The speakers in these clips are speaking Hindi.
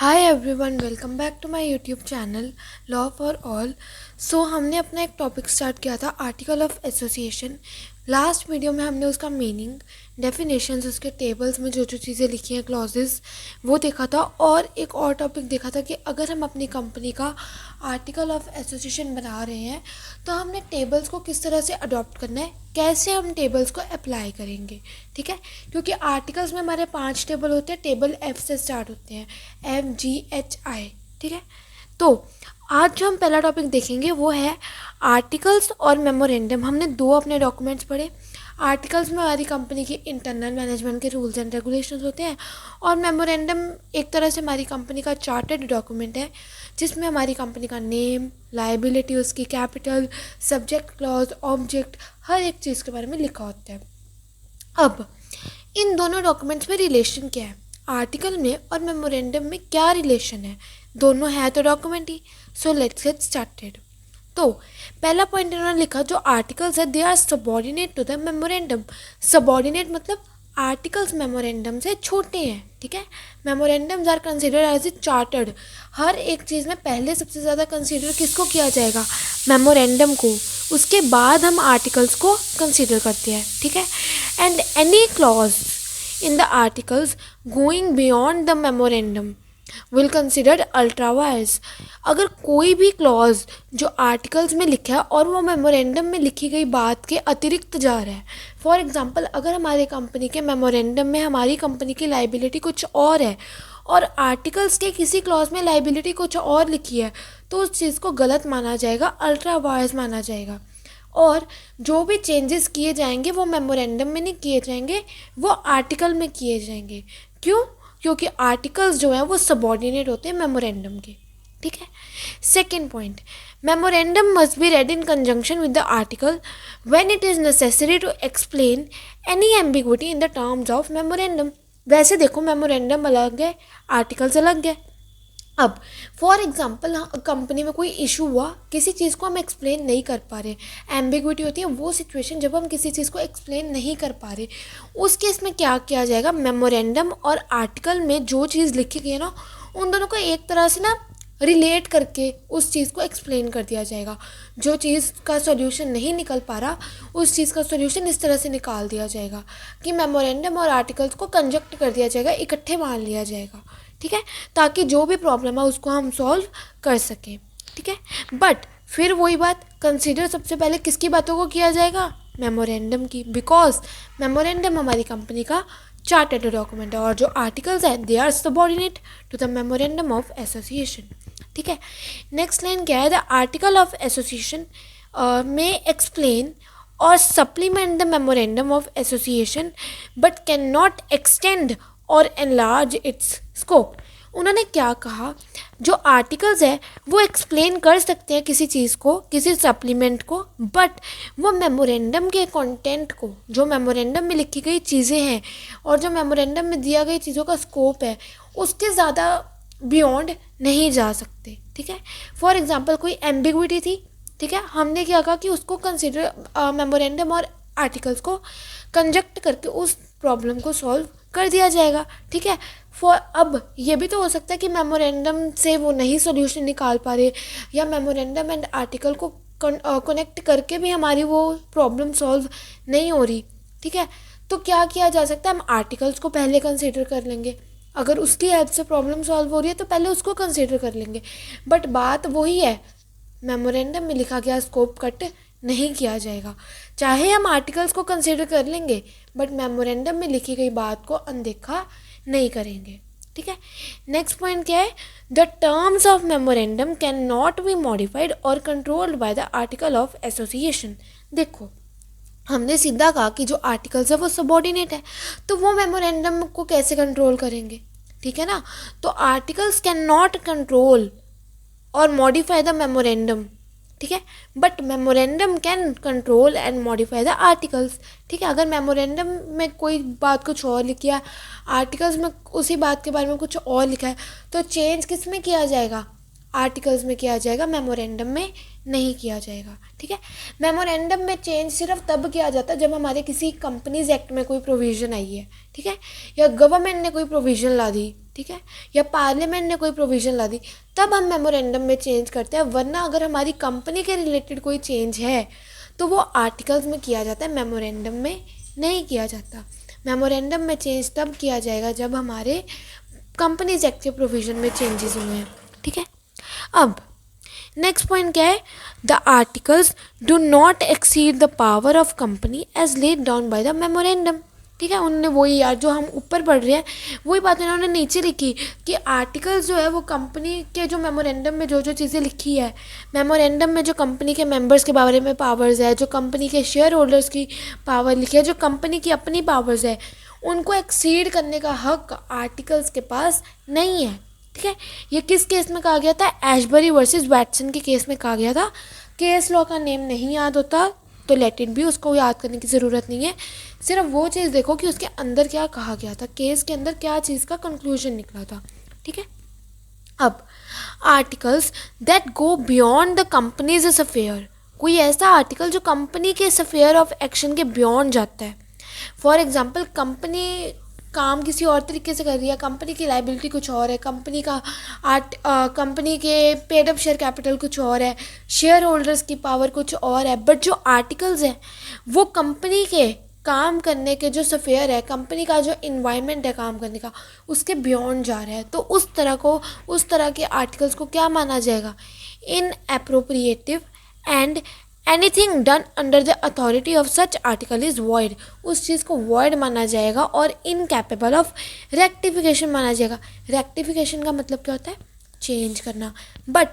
Hi everyone, welcome back to my YouTube channel law for all. So हमने अपना एक टॉपिक स्टार्ट किया था article of association. Last video में हमने उसका मीनिंग, डेफिनेशंस, उसके टेबल्स में जो जो चीज़ें लिखी हैं, क्लॉजेस, वो देखा था। और एक और टॉपिक देखा था कि अगर हम अपनी कंपनी का आर्टिकल ऑफ एसोसिएशन बना रहे हैं तो हमने टेबल्स को किस तरह से अडॉप्ट करना है, कैसे हम टेबल्स को अप्लाई करेंगे। ठीक है, क्योंकि आर्टिकल्स में हमारे 5 टेबल होते हैं, टेबल एफ से स्टार्ट होते हैं, FGHI। ठीक है, तो आज जो हम पहला टॉपिक देखेंगे वो है आर्टिकल्स और मेमोरेंडम। हमने दो अपने डॉक्यूमेंट्स पढ़े। आर्टिकल्स में हमारी कंपनी के इंटरनल मैनेजमेंट के रूल्स एंड रेगुलेशंस होते हैं, और मेमोरेंडम एक तरह से हमारी कंपनी का चार्टर्ड डॉक्यूमेंट है जिसमें हमारी कंपनी का नेम, लायबिलिटी, उसकी कैपिटल, सब्जेक्ट क्लॉज, ऑब्जेक्ट, हर एक चीज़ के बारे में लिखा होता है। अब इन दोनों डॉक्यूमेंट्स में रिलेशन क्या है, आर्टिकल में और मेमोरेंडम में क्या रिलेशन है? दोनों है तो डॉक्यूमेंट ही। So let's get started. तो पहला पॉइंट इन्होंने लिखा, जो आर्टिकल्स है they are subordinate to the memorandum. Subordinate मतलब आर्टिकल्स मेमोरेंडम से छोटे हैं। ठीक है, memorandums are considered as a chartered. हर एक चीज़ में पहले सबसे ज़्यादा कंसिडर किसको किया जाएगा? मेमोरेंडम को। उसके बाद हम आर्टिकल्स को कंसिडर करते हैं। ठीक है, and any clause in the articles going beyond the memorandum will considered ultra vires। अगर कोई भी क्लॉज जो आर्टिकल्स में लिखा है और वो मेमोरेंडम में लिखी गई बात के अतिरिक्त जा रहा है, फॉर एग्जांपल अगर हमारे कंपनी के मेमोरेंडम में हमारी कंपनी की लाइबिलिटी कुछ और है और आर्टिकल्स के किसी क्लॉज में लाइबिलिटी कुछ और लिखी है, तो उस चीज़ को गलत माना जाएगा, अल्ट्रा वायर्स माना जाएगा। और जो भी चेंजेस किए जाएंगे वो मेमोरेंडम में नहीं किए जाएंगे, वो आर्टिकल में किए जाएंगे। क्यों? क्योंकि आर्टिकल्स जो हैं वो सबॉर्डिनेट होते हैं मेमोरेंडम के। ठीक है, second point, memorandum must be read in conjunction with the article when it is necessary to explain any ambiguity in the terms of memorandum. वैसे देखो, मेमोरेंडम अलग है, आर्टिकल्स अलग है। अब फॉर एग्जांपल कंपनी में कोई इशू हुआ, किसी चीज़ को हम एक्सप्लेन नहीं कर पा रहे, एम्बिग्विटी होती है वो सिचुएशन जब हम किसी चीज़ को एक्सप्लेन नहीं कर पा रहे, उस केस में क्या किया जाएगा? मेमोरेंडम और आर्टिकल में जो चीज़ लिखी गई है ना, उन दोनों को एक तरह से ना रिलेट करके उस चीज़ को एक्सप्लेन कर दिया जाएगा। जो चीज़ का सॉल्यूशन नहीं निकल पा रहा, उस चीज़ का सॉल्यूशन इस तरह से निकाल दिया जाएगा कि मेमोरेंडम और आर्टिकल्स को कंजक्ट कर दिया जाएगा, इकट्ठे मान लिया जाएगा। ठीक है, ताकि जो भी प्रॉब्लम है उसको हम सॉल्व कर सकें। ठीक है, बट फिर वही बात, कंसीडर सबसे पहले किसकी बातों को किया जाएगा? मेमोरेंडम की, बिकॉज मेमोरेंडम हमारी कंपनी का चार्टर्ड डॉक्यूमेंट है और जो आर्टिकल्स हैं they are subordinate to the memorandum of association. ठीक है, नेक्स्ट लाइन क्या है? द आर्टिकल ऑफ एसोसिएशन में एक्सप्लेन और supplement the memorandum of association but can not extend और एनलार्ज इट्स स्कोप। उन्होंने क्या कहा, जो आर्टिकल्स है वो एक्सप्लेन कर सकते हैं किसी चीज़ को, किसी सप्लीमेंट को, बट वो मेमोरेंडम के कंटेंट को, जो मेमोरेंडम में लिखी गई चीज़ें हैं और जो मेमोरेंडम में दिया गई चीज़ों का स्कोप है, उसके ज़्यादा बियॉन्ड नहीं जा सकते। ठीक है, फॉर एग्जांपल कोई एम्बिग्विटी थी, ठीक है, हमने क्या कहा कि उसको कंसिडर मेमोरेंडम और आर्टिकल्स को कंजक्ट करके उस प्रॉब्लम को सॉल्व कर दिया जाएगा। ठीक है, फॉर अब ये भी तो हो सकता है कि मेमोरेंडम से वो नहीं सॉल्यूशन निकाल पा रहे, या मेमोरेंडम एंड आर्टिकल को कनेक्ट करके भी हमारी वो प्रॉब्लम सॉल्व नहीं हो रही। ठीक है, तो क्या किया जा सकता है? हम आर्टिकल्स को पहले कंसिडर कर लेंगे, अगर उसकी हेल्प से प्रॉब्लम सॉल्व हो रही है तो पहले उसको कंसिडर कर लेंगे। बट बात वही है, मेमोरेंडम में लिखा गया स्कोप कट नहीं किया जाएगा। चाहे हम आर्टिकल्स को कंसिडर कर लेंगे बट मेमोरेंडम में लिखी गई बात को अनदेखा नहीं करेंगे। ठीक है, नेक्स्ट पॉइंट क्या है? The terms of memorandum can not be modified और controlled by the article of association. देखो, हमने सीधा कहा कि जो आर्टिकल्स है वो सबॉर्डिनेट है, तो वो मेमोरेंडम को कैसे कंट्रोल करेंगे? ठीक है ना, तो आर्टिकल्स कैन नॉट कंट्रोल और मॉडिफाई द मेमोरेंडम। ठीक है, but memorandum can control and modify the articles. ठीक है, अगर मेमोरेंडम में कोई बात कुछ और लिखी है, आर्टिकल्स में उसी बात के बारे में कुछ और लिखा है, तो चेंज किस में किया जाएगा? आर्टिकल्स में किया जाएगा, मेमोरेंडम में नहीं किया जाएगा। ठीक है, मेमोरेंडम में चेंज सिर्फ तब किया जाता है जब हमारे किसी कंपनीज एक्ट में कोई प्रोविज़न आई है, ठीक है, या गवर्नमेंट ने कोई प्रोविज़न ला दी, ठीक है, या पार्लियामेंट ने कोई प्रोविज़न ला दी, तब हम मेमोरेंडम में चेंज करते हैं। वरना अगर हमारी कंपनी के रिलेटेड कोई चेंज है तो वो आर्टिकल्स में किया जाता है, मेमोरेंडम में नहीं किया जाता। मेमोरेंडम में चेंज तब किया जाएगा जब हमारे कंपनीज एक्ट के प्रोविज़न में चेंजेस हुए हैं, ठीक है। अब नेक्स्ट पॉइंट क्या है, the articles do not exceed the power of company as laid down by the memorandum, ठीक है। उन्होंने वही यार जो हम ऊपर पढ़ रहे हैं वही बात उन्होंने नीचे लिखी कि आर्टिकल्स जो है वो कंपनी के जो मेमोरेंडम में जो जो चीज़ें लिखी है, मेमोरेंडम में जो कंपनी के मेंबर्स के बारे में पावर्स है, जो कंपनी के शेयर होल्डर्स की पावर लिखी है, जो कंपनी की अपनी पावर्स है, उनको एक्सीड करने का हक आर्टिकल्स के पास नहीं है, ठीक है। ये किस केस में कहा गया था, एशबरी वर्सेस वैटसन के केस में कहा गया था। केस लॉ का नेम नहीं याद होता तो लेट इट बी, उसको याद करने की ज़रूरत नहीं है। सिर्फ वो चीज़ देखो कि उसके अंदर क्या कहा गया था, केस के अंदर क्या चीज़ का कंक्लूजन निकला था, ठीक है। अब articles that go beyond the companies affair, कोई ऐसा आर्टिकल जो कंपनी के स्फीयर ऑफ एक्शन के बियॉन्ड जाता है। फॉर एग्जांपल कंपनी काम किसी और तरीके से कर रही है, कंपनी की लाइबिलिटी कुछ और है, कंपनी के पेड अप शेयर कैपिटल कुछ और है, शेयर होल्डर्स की पावर कुछ और है, बट जो आर्टिकल्स हैं वो कंपनी के काम करने के जो स्फीयर है, कंपनी का जो इन्वायरमेंट है काम करने का, उसके बियॉन्ड जा रहा है। तो उस तरह के आर्टिकल्स को क्या माना जाएगा, in appropriative and anything done under the authority of such article is void, उस चीज़ को वॉइड माना जाएगा और इनकैपेबल ऑफ रेक्टिफिकेशन माना जाएगा। रेक्टिफिकेशन का मतलब क्या होता है, चेंज करना, बट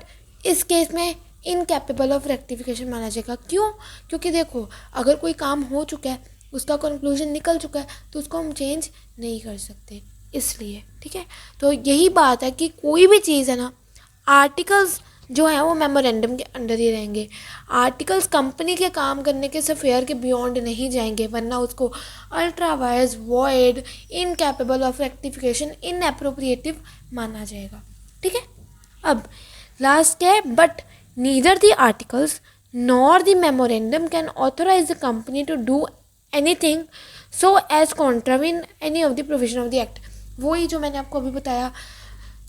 इस केस में इनकैपेबल ऑफ रेक्टिफिकेशन माना जाएगा। क्यों, क्योंकि देखो अगर कोई काम हो चुका है, उसका कंक्लूजन निकल चुका है, तो उसको हम चेंज नहीं कर सकते, इसलिए, ठीक है। तो यही बात है कि कोई भी चीज़ है ना, आर्टिकल्स जो है वो मेमोरेंडम के अंडर ही रहेंगे। आर्टिकल्स कंपनी के काम करने के स्फीयर के बियॉन्ड नहीं जाएंगे, वरना उसको ultra vires, void, incapable of rectification, inappropriative माना जाएगा, ठीक है। अब लास्ट है, but neither the articles nor the memorandum can authorise the company to do anything so as contravene any of the provision of the act. वही जो मैंने आपको अभी बताया,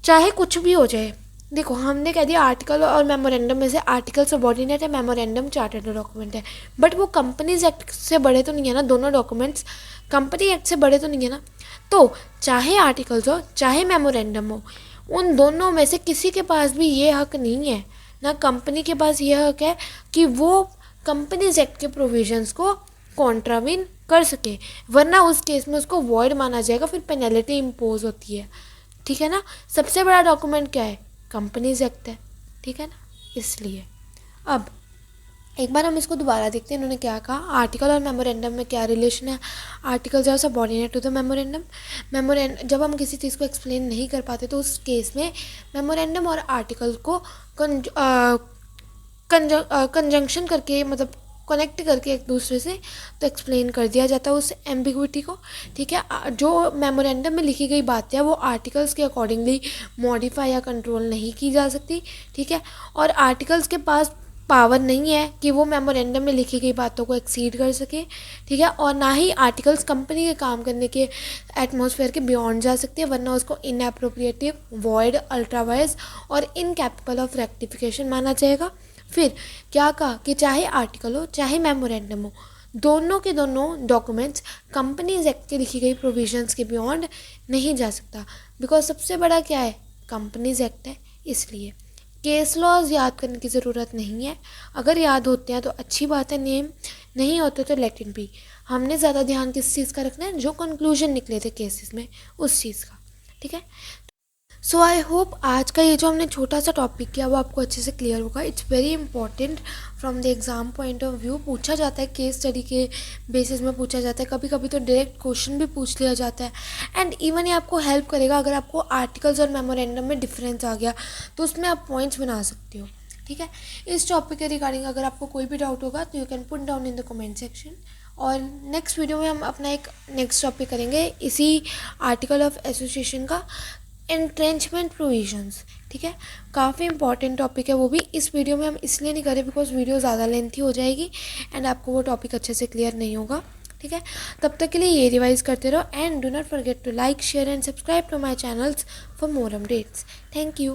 चाहे कुछ भी हो जाए। देखो हमने कह दिया आर्टिकल और मेमोरेंडम में से आर्टिकल सबऑर्डिनेट है, मेमोरेंडम चार्टर्ड डॉक्यूमेंट है, बट वो कंपनीज एक्ट से बड़े तो नहीं है ना, दोनों डॉक्यूमेंट्स कंपनी एक्ट से बड़े तो नहीं है ना। तो चाहे आर्टिकल्स हो चाहे मेमोरेंडम हो, उन दोनों में से किसी के पास भी ये हक नहीं है, ना कंपनी के पास ये हक है कि वो कंपनीज एक्ट के प्रोविजंस को कॉन्ट्राविन कर सके, वरना उस केस में उसको वॉइड माना जाएगा, फिर पेनल्टी इम्पोज होती है, ठीक है ना। सबसे बड़ा डॉक्यूमेंट क्या है, कंपनीज एक्ट है, ठीक है ना, इसलिए। अब एक बार हम इसको दोबारा देखते हैं, इन्होंने क्या कहा, आर्टिकल और मेमोरेंडम में क्या रिलेशन है। Articles are subordinate to the memorandum. जब हम किसी चीज़ को एक्सप्लेन नहीं कर पाते तो उस केस में मेमोरेंडम और आर्टिकल को कंजंक्शन करके, मतलब कनेक्ट करके एक दूसरे से तो एक्सप्लेन कर दिया जाता है उस एम्बिग्विटी को, ठीक है। जो मेमोरेंडम में लिखी गई बातें हैं वो आर्टिकल्स के अकॉर्डिंगली मॉडिफाई या कंट्रोल नहीं की जा सकती, ठीक है। और आर्टिकल्स के पास पावर नहीं है कि वो मेमोरेंडम में लिखी गई बातों को एक्सीड कर सके, ठीक है। और ना ही आर्टिकल्स कंपनी के काम करने के एटमॉस्फेयर के बियॉन्ड जा सकते हैं, वरना उसको इनएप्रोप्रिएटिव, वॉइड, अल्ट्रावाइज और इनकैपेबल ऑफ रेक्टिफिकेशन माना जाएगा। फिर क्या कहा कि चाहे आर्टिकल हो चाहे मेमोरेंडम हो, दोनों के दोनों डॉक्यूमेंट्स कंपनीज एक्ट की लिखी गई प्रोविजंस के बियॉन्ड नहीं जा सकता, बिकॉज सबसे बड़ा क्या है, कंपनीज एक्ट है। इसलिए केस लॉज याद करने की ज़रूरत नहीं है, अगर याद होते हैं तो अच्छी बात है, नेम नहीं होते तो लेट इट बी। हमने ज़्यादा ध्यान किस चीज़ का रखना है, जो कंक्लूजन निकले थे केसेस में उस चीज़ का, ठीक है। सो आई होप आज का ये जो हमने छोटा सा टॉपिक किया वो आपको अच्छे से क्लियर होगा। It's very important from the exam point of view. पूछा जाता है, केस स्टडी के बेसिस में पूछा जाता है, कभी कभी तो डायरेक्ट क्वेश्चन भी पूछ लिया जाता है। एंड इवन ये आपको हेल्प करेगा, अगर आपको आर्टिकल्स और मेमोरेंडम में डिफरेंस आ गया तो उसमें आप पॉइंट्स बना सकते हो, ठीक है। इस टॉपिक के रिगार्डिंग अगर आपको कोई भी डाउट होगा तो you can put down in the comment section. और नेक्स्ट वीडियो में हम अपना एक नेक्स्ट टॉपिक करेंगे इसी आर्टिकल ऑफ एसोसिएशन का, एंट्रेंचमेंट प्रोविजंस, ठीक है। काफ़ी इंपॉर्टेंट टॉपिक है वो भी। इस वीडियो में हम इसलिए नहीं करें बिकॉज वीडियो ज़्यादा लेंथी हो जाएगी एंड आपको वो टॉपिक अच्छे से क्लियर नहीं होगा। ठीक है, तब तक के लिए ये रिवाइज करते रहो and do not forget to like share and subscribe to my channels for more updates. Thank you.